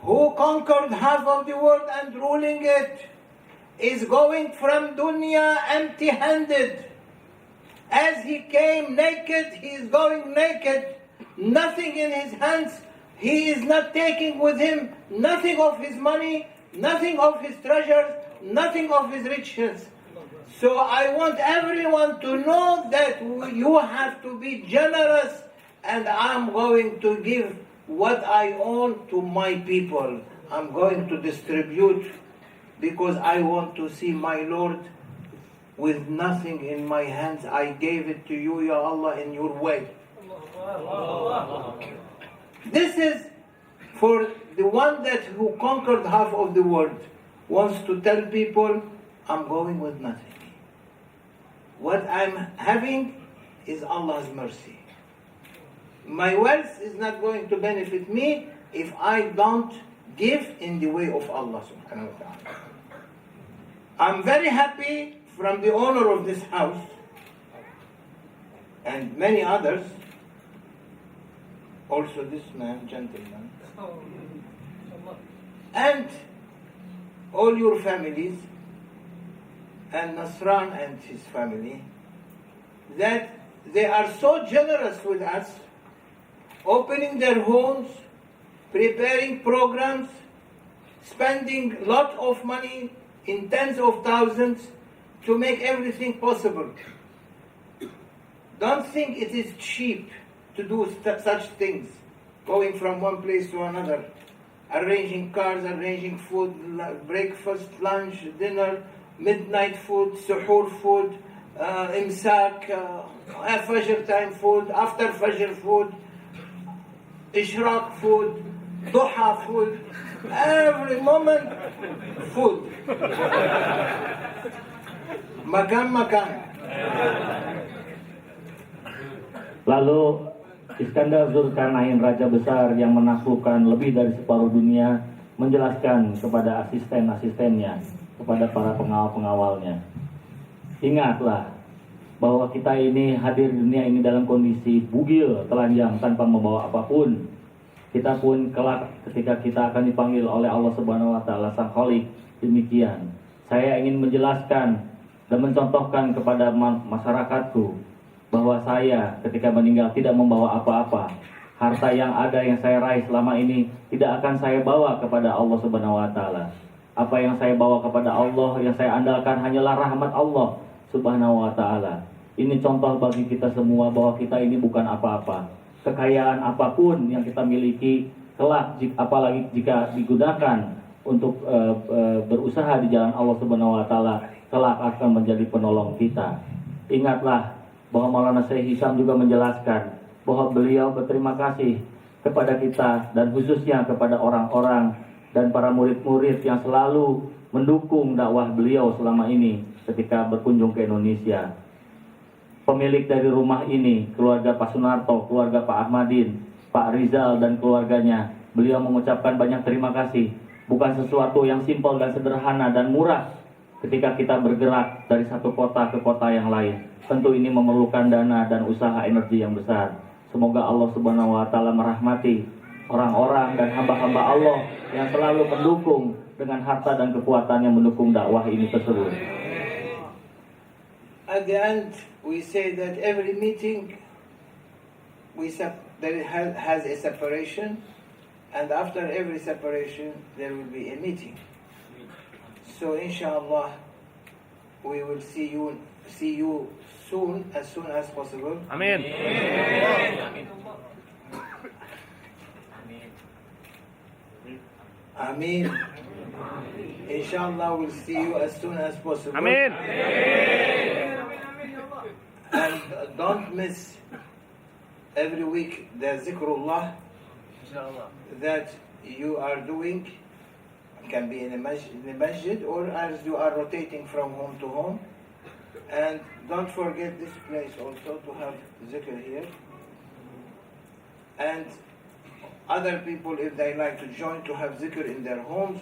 who conquered half of the world and ruling it, is going from dunya empty-handed. As he came naked, he is going naked, nothing in his hands. He is not taking with him nothing of his money. nothing of his treasures, nothing of his riches. So I want everyone to know that you have to be generous, and I'm going to give what I own to my people. I'm going to distribute because I want to see my Lord with nothing in my hands. I gave it to you, Ya Allah, in your way. This is for the one that who conquered half of the world, wants to tell people, I'm going with nothing. What I'm having is Allah's mercy. My wealth is not going to benefit me if I don't give in the way of Allah subhanahu wa ta'ala. I'm very happy from the owner of this house and many others, also this man, gentleman, and all your families, and Nasran and his family, that they are so generous with us, opening their homes, preparing programs, spending a lot of money in tens of thousands to make everything possible. Don't think it is cheap to do such things, going from one place to another, arranging cars, arranging food, breakfast, lunch, dinner, midnight food, suhoor food, imsak, fajr time food, after fajr food, ishraq food, duha food, every moment food. Makan. Lalu Iskandar Zulkarnain, raja besar yang menaklukkan lebih dari separuh dunia, menjelaskan kepada asisten-asistennya, kepada para pengawal-pengawalnya, ingatlah bahwa kita ini hadir di dunia ini dalam kondisi bugil, telanjang, tanpa membawa apapun. Kita pun kelak ketika kita akan dipanggil oleh Allah Subhanahu wa taala Sang Khalik demikian. Saya ingin menjelaskan dan mencontohkan kepada masyarakatku bahwa saya ketika meninggal tidak membawa apa-apa. Harta yang ada yang saya raih selama ini tidak akan saya bawa kepada Allah Subhanahu wa taala. Apa yang saya bawa kepada Allah, yang saya andalkan hanyalah rahmat Allah Subhanahu wa taala. Ini contoh bagi kita semua bahwa kita ini bukan apa-apa. Kekayaan apapun yang kita miliki kelak, apalagi jika digunakan untuk berusaha di jalan Allah Subhanahu wa taala, kelak akan menjadi penolong kita. Ingatlah bahwa Maulana Syekh Hisham juga menjelaskan bahwa beliau berterima kasih kepada kita dan khususnya kepada orang-orang dan para murid-murid yang selalu mendukung dakwah beliau selama ini ketika berkunjung ke Indonesia. Pemilik dari rumah ini, keluarga Pak Sunarto, keluarga Pak Ahmadin, Pak Rizal dan keluarganya, beliau mengucapkan banyak terima kasih. Bukan sesuatu yang simpel dan sederhana dan murah ketika kita bergerak dari satu kota ke kota yang lain. Tentu ini memerlukan dana dan usaha energi yang besar. Semoga Allah Subhanahu wa taala merahmati orang-orang dan hamba-hamba Allah yang selalu mendukung dengan harta dan kekuatan yang mendukung dakwah ini tersebut. At the end, we say that every meeting there has a separation, and after every separation there will be a meeting. So inshallah, we will see you soon as possible. Amin. Amin. Inshallah, we'll see you as soon as possible. Amin. And don't miss every week the zikrullah that you are doing. It can be in a masjid or as you are rotating from home to home. And don't forget this place also to have zikr here. And other people, if they like to join to have zikr in their homes,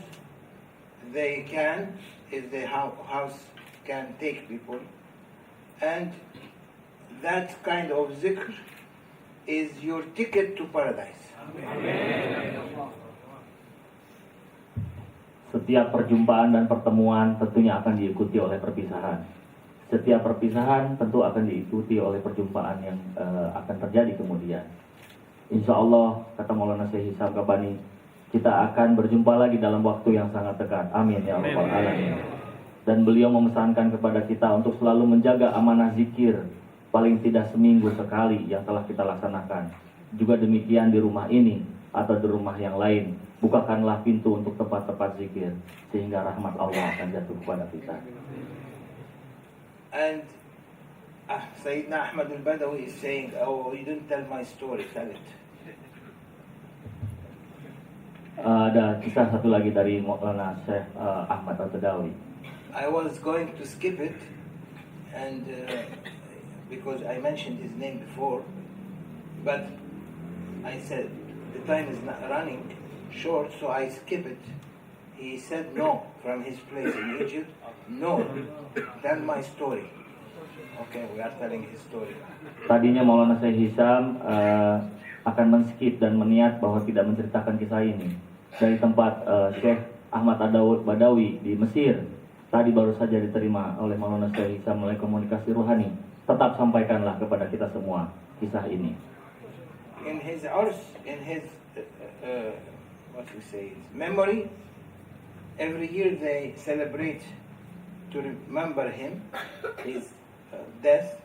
they can, if the house can take people. And that kind of zikr is your ticket to paradise. Setiap perjumpaan dan pertemuan tentunya akan diikuti oleh perpisahan. Setiap perpisahan tentu akan diikuti oleh perjumpaan yang akan terjadi kemudian. Insya Allah, kata Maulana Syekh Hisham Kabani, Kita akan berjumpa lagi dalam waktu yang sangat dekat. Amin ya Rabbal Alamin. Dan beliau memesankan kepada kita untuk selalu menjaga amanah zikir, paling tidak seminggu sekali yang telah kita laksanakan. Juga demikian di rumah ini atau di rumah yang lain. Bukakanlah pintu untuk tempat-tempat zikir, sehingga rahmat Allah akan jatuh kepada kita. And Sayyidina Ahmad al-Badawi is saying, oh, you didn't tell my story, tell it. Ada kisah satu lagi dari Maulana Syekh Ahmad Al-Badawi. I was going to skip it, and because I mentioned his name before, but I said the time is not running short, so I skip it. He said no from his place in Egypt. No, tell my story. Okay, we are telling his story. Tadinya Maulana Syekh Hisham akan men-skip dan meniat bahwa tidak menceritakan kisah ini dari tempat Syekh Ahmad Badawi di Mesir. Tadi baru saja diterima oleh Maulana Syekh Hisham melalui komunikasi ruhani. Tetap sampaikanlah kepada kita semua kisah ini. In his what we say, his memory, every year they celebrate to remember him, his death,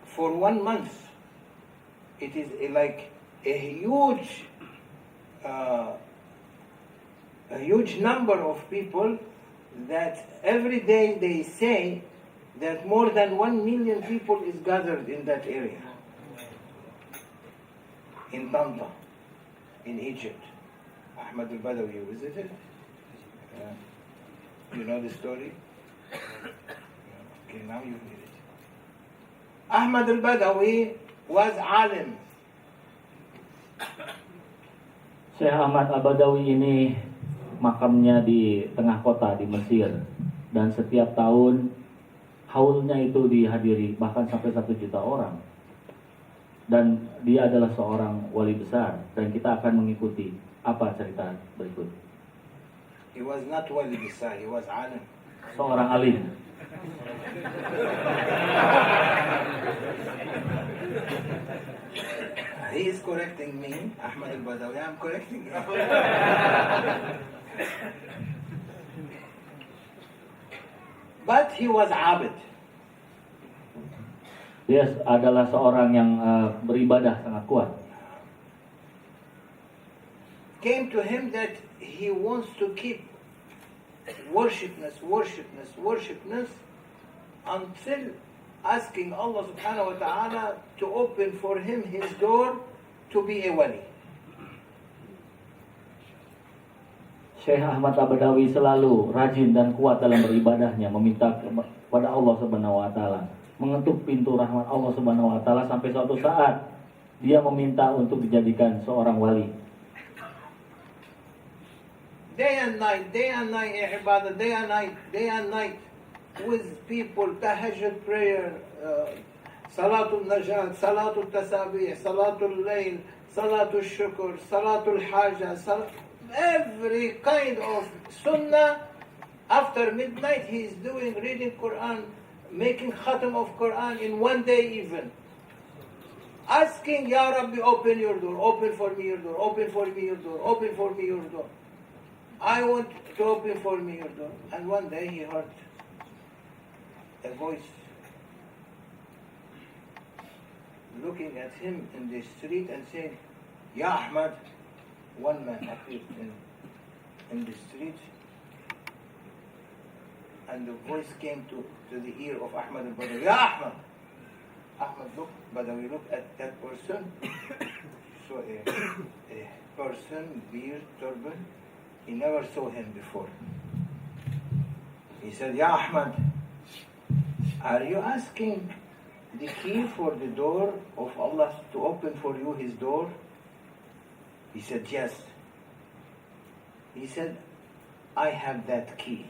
for 1 month. It is like a huge number of people that every day they say that more than 1 million people is gathered in that area, in Tanta, in Egypt. Ahmad al-Badawi visited. You know the story? Okay, now you hear it. Ahmad al-Badawi was alim. Syekh Ahmad Al-Badawi ini makamnya di tengah kota di Mesir, dan setiap tahun haulnya itu dihadiri bahkan sampai 1 juta orang. Dan dia adalah seorang wali besar, dan kita akan mengikuti apa cerita berikut. He was not wali besar, he was alim. Seorang alim. He is correcting me, Ahmad al-Badawi, I'm correcting him. But he was abid. Dia adalah seorang yang beribadah sangat kuat. Came to him that he wants to keep worshipness until asking Allah subhanahu wa ta'ala to open for him his door to be a wali. Syekh Ahmad Al-Badawi selalu rajin dan kuat dalam beribadahnya, meminta kepada Allah Subhanahu wa taala, mengetuk pintu rahmat Allah Subhanahu wa taala sampai suatu saat dia meminta untuk dijadikan seorang wali. Day and night, ibadah, day and night, with people, tahajjud prayer, salatul najat, salatul tasabih, salatul layl, salatul shukr, salatul haja, every kind of sunnah. After midnight he is doing, reading Quran, making khatam of Quran in 1 day even. Asking, Ya Rabbi, open your door, open for me your door, open for me your door, open for me your door. I want to open for me your door. And one day he heard a voice looking at him in the street and saying, Ya Ahmad. One man appeared in the street, and the voice came to the ear of Ahmad al-Badawi. Ya Ahmad! Ahmad Badawi looked at that person, saw a person, beard, turban. He never saw him before. He said, Ya Ahmad, are you asking the key for the door of Allah to open for you his door? He said, yes. He said, I have that key.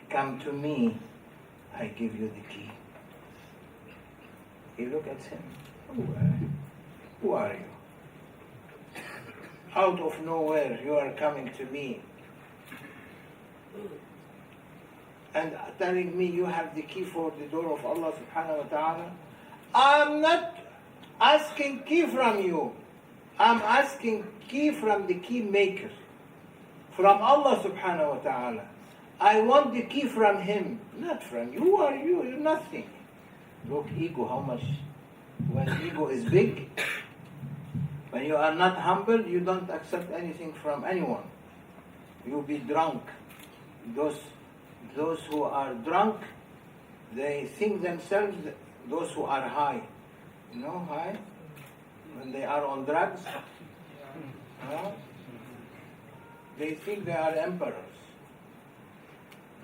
Come to me, I give you the key. He looked at him. Who are you? Out of nowhere, you are coming to me and telling me you have the key for the door of Allah subhanahu wa ta'ala. I'm not asking key from you. I'm asking key from the key maker, from Allah subhanahu wa ta'ala. I want the key from him, not from you. You're nothing. Look, ego, how much? When ego is big, when you are not humble, you don't accept anything from anyone. You'll be drunk. Those who are drunk, they think themselves, those who are high. You know, high? When they are on drugs, they think they are emperors.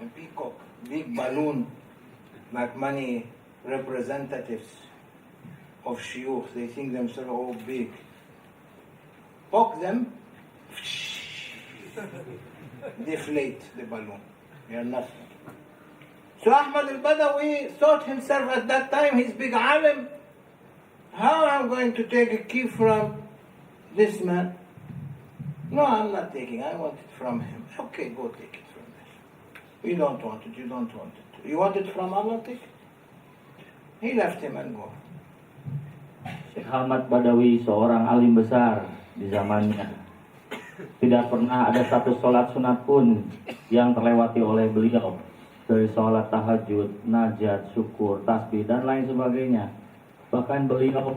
And peacock, big balloon, like many representatives of shuyukh, they think themselves all big. Poke them, deflate the balloon. They are nothing. So Ahmad al-Badawi thought himself at that time, he's big alim. How am I going to take a key from this man? No, I'm not taking. I want it from him. Okay, go take it from there. You don't want it. You don't want it. You want it from Allah? Take it. He left him and go. Syekh Ahmad Badawi seorang alim besar di zamannya. Tidak pernah ada satu sholat sunat pun yang terlewati oleh beliau. Dari sholat tahajud, najat, syukur, tasbih, dan lain sebagainya. Bahkan beliau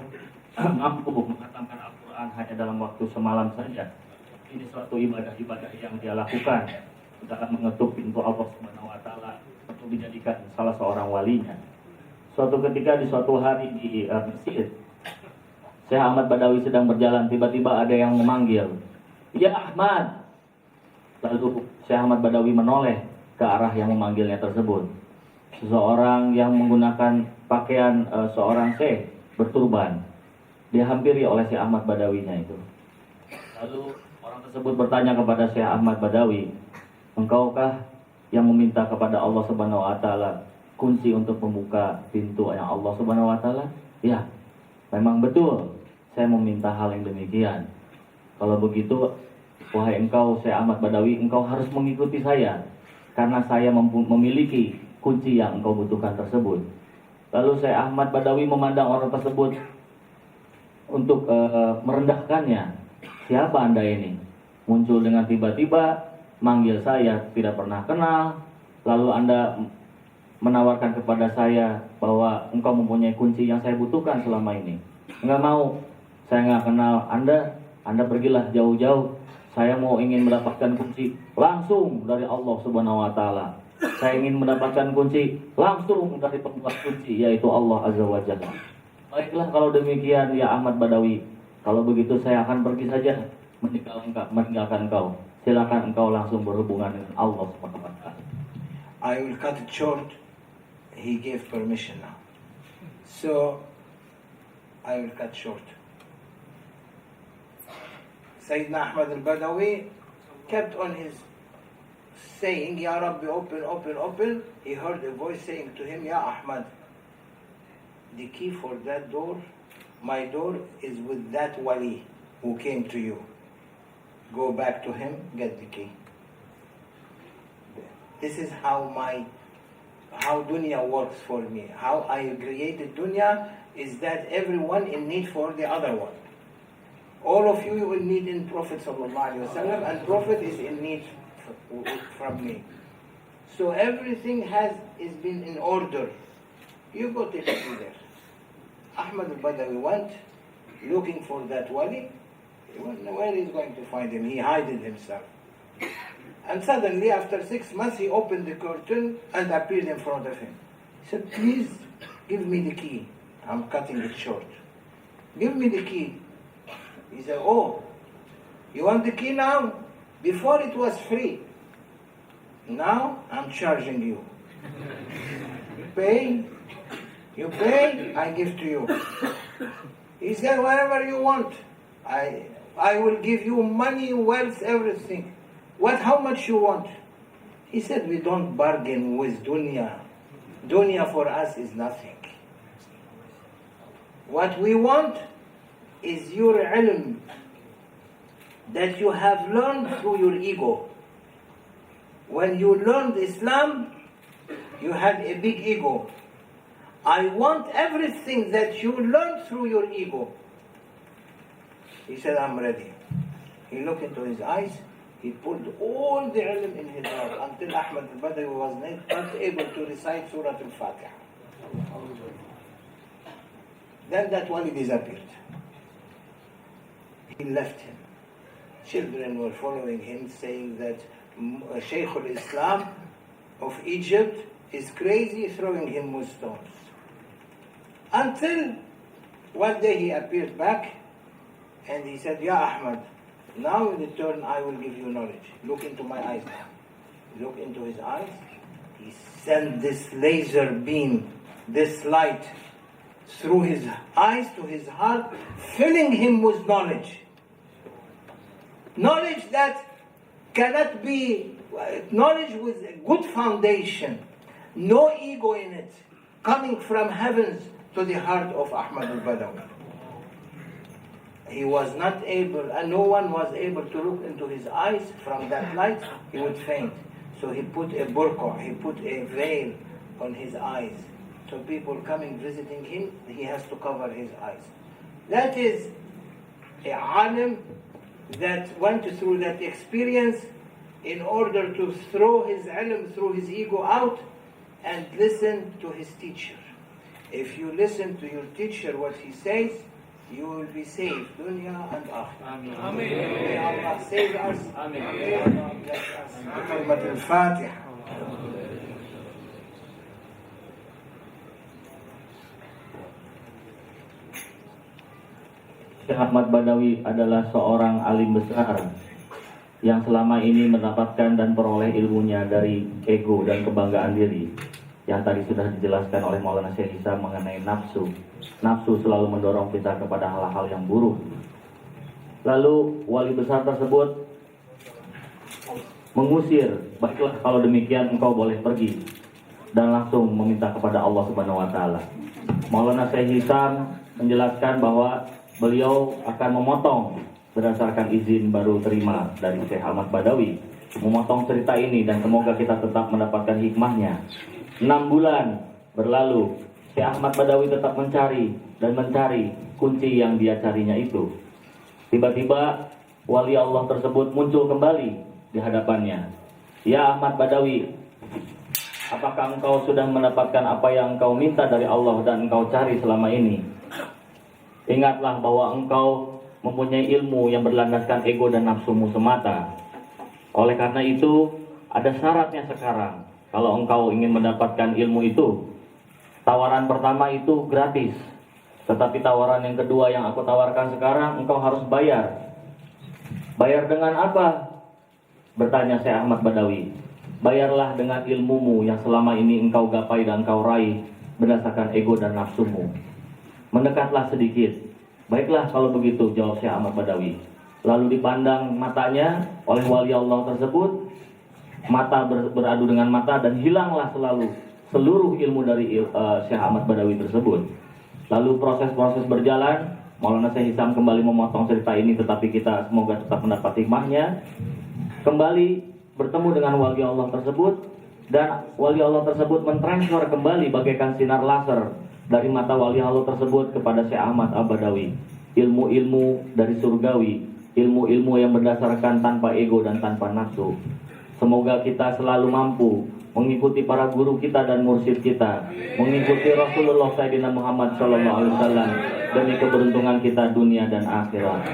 mampu mengatakan Al-Quran hanya dalam waktu semalam saja. Ini suatu ibadah-ibadah yang dia lakukan dalam mengetuk pintu Allah Subhanahu wa Ta'ala untuk dijadikan salah seorang walinya. Suatu ketika di suatu hari di masjid, Syekh Ahmad Badawi sedang berjalan, tiba-tiba ada yang memanggil, "Ya Ahmad." Lalu Syekh Ahmad Badawi menoleh ke arah yang memanggilnya tersebut. Seseorang yang menggunakan pakaian seorang syekh berturban dihampiri oleh Syekh Ahmad Badawinya itu. Lalu orang tersebut bertanya kepada Syekh Ahmad Badawi, "Engkaukah yang meminta kepada Allah Subhanahu wa Ta'ala kunci untuk membuka pintu yang Allah Subhanahu wa Ta'ala?" "Ya, memang betul. Saya meminta hal yang demikian." "Kalau begitu, wahai engkau Syekh Ahmad Badawi, engkau harus mengikuti saya karena saya memiliki kunci yang engkau butuhkan tersebut." Lalu Syekh Ahmad Badawi memandang orang tersebut untuk merendahkannya. "Siapa Anda ini? Muncul dengan tiba-tiba, manggil saya, tidak pernah kenal, lalu Anda menawarkan kepada saya bahwa engkau mempunyai kunci yang saya butuhkan selama ini. Enggak mau, saya enggak kenal Anda pergilah jauh-jauh. Saya ingin mendapatkan kunci langsung dari Allah Subhanahu wa Ta'ala. Saya ingin mendapatkan kunci langsung dari pembuat kunci, yaitu Allah Azza wa Jalla." "Baiklah kalau demikian ya Ahmad Badawi. Kalau begitu saya akan pergi saja meninggalkan engkau. Silakan engkau langsung berhubungan dengan Allah Subhanahu wa Ta'ala." I will cut it short. He gave permission now. So, I will cut short. Sayyidina Ahmad al-Badawi kept on his saying, "Ya Rabbi, open, open, open." He heard a voice saying to him, "Ya Ahmad, the key for that door, my door, is with that wali who came to you. Go back to him, get the key." This is how dunya works for me. How I created dunya is that everyone in need for the other one. All of you will need in Prophet sallallahu alaihi wasallam, and Prophet is in need from me. So everything is been in order. You go take it there. Ahmad al-Badawi went looking for that wali. Where is going to find him? He hided himself. And suddenly, after 6 months, he opened the curtain and appeared in front of him. He said, "Please give me the key." I'm cutting it short. "Give me the key." He said, "Oh, you want the key now? Before it was free. Now I'm charging you. Pay. You pay, I give to you." He said, "Whatever you want. I will give you money, wealth, everything. How much you want?" He said, "We don't bargain with dunya. Dunya for us is nothing. What we want is your ilm that you have learned through your ego. When you learned Islam, you had a big ego. I want everything that you learned through your ego. He said, I'm ready. He looked into his eyes. He pulled all the ilm in his heart until Ahmad al-Badawi was not able to recite Surah al-Fatiha. Then that wali disappeared. He left him. Children were following him, saying that Shaykh al-Islam of Egypt is crazy, throwing him with stones. Until one day he appeared back and he said, Ya Ahmad, now in return I will give you knowledge. Look into my eyes now. Look into his eyes. He sent this laser beam, this light, through his eyes to his heart, filling him with knowledge. Knowledge that cannot be, knowledge with a good foundation, no ego in it, coming from heavens to the heart of Ahmad al-Badawi. He was not able, and no one was able to look into his eyes from that light, he would faint. So he put a burqa, he put a veil on his eyes. So people coming visiting him, he has to cover his eyes. That is a alim that went through that experience in order to throw his ilm, through his ego out and listen to his teacher. If you listen to your teacher what he says, you will be saved, dunya and akhirah. May Allah save us. May Allah bless us. Kalimat al-Fatiha. Syekh Ahmad Badawi adalah seorang alim besar yang selama ini mendapatkan dan peroleh ilmunya dari ego dan kebanggaan diri yang tadi sudah dijelaskan oleh Maulana Syekh Hisam mengenai nafsu. Nafsu selalu mendorong kita kepada hal-hal yang buruk. Lalu wali besar tersebut mengusir, baiklah kalau demikian engkau boleh pergi, dan langsung meminta kepada Allah Subhanahu wa taala. Maulana Syekh Hisam menjelaskan bahwa beliau akan memotong berdasarkan izin baru terima dari Syekh Ahmad Badawi, memotong cerita ini, dan semoga kita tetap mendapatkan hikmahnya. 6 bulan berlalu, Syekh Ahmad Badawi tetap mencari dan mencari kunci yang dia carinya itu. Tiba-tiba wali Allah tersebut muncul kembali di hadapannya. Ya Ahmad Badawi, apakah engkau sudah mendapatkan apa yang engkau minta dari Allah dan engkau cari selama ini? Ingatlah bahwa engkau mempunyai ilmu yang berlandaskan ego dan nafsumu semata. Oleh karena itu, ada syaratnya sekarang. Kalau engkau ingin mendapatkan ilmu itu, tawaran pertama itu gratis. Tetapi tawaran yang kedua yang aku tawarkan sekarang, engkau harus bayar. Bayar dengan apa? Bertanya Syekh Ahmad Badawi. Bayarlah dengan ilmumu yang selama ini engkau gapai dan engkau raih berdasarkan ego dan nafsumu. Mendekatlah sedikit. Baiklah kalau begitu, jawab Syekh Ahmad Badawi. Lalu dipandang matanya oleh wali Allah tersebut. Mata beradu dengan mata dan hilanglah selalu seluruh ilmu dari Syekh Ahmad Badawi tersebut. Lalu proses-proses berjalan, Maulana Syekh Hisam kembali memotong cerita ini, tetapi kita semoga tetap mendapat hikmahnya. Kembali bertemu dengan wali Allah tersebut, dan wali Allah tersebut mentransfer kembali bagaikan sinar laser dari mata wali Allah tersebut kepada Syekh Ahmad Al-Badawi. Ilmu-ilmu dari surgawi, ilmu-ilmu yang berdasarkan tanpa ego dan tanpa nafsu. Semoga kita selalu mampu mengikuti para guru kita dan mursyid kita, mengikuti Rasulullah Sayyidina Muhammad SAW demi keberuntungan kita dunia dan akhirat.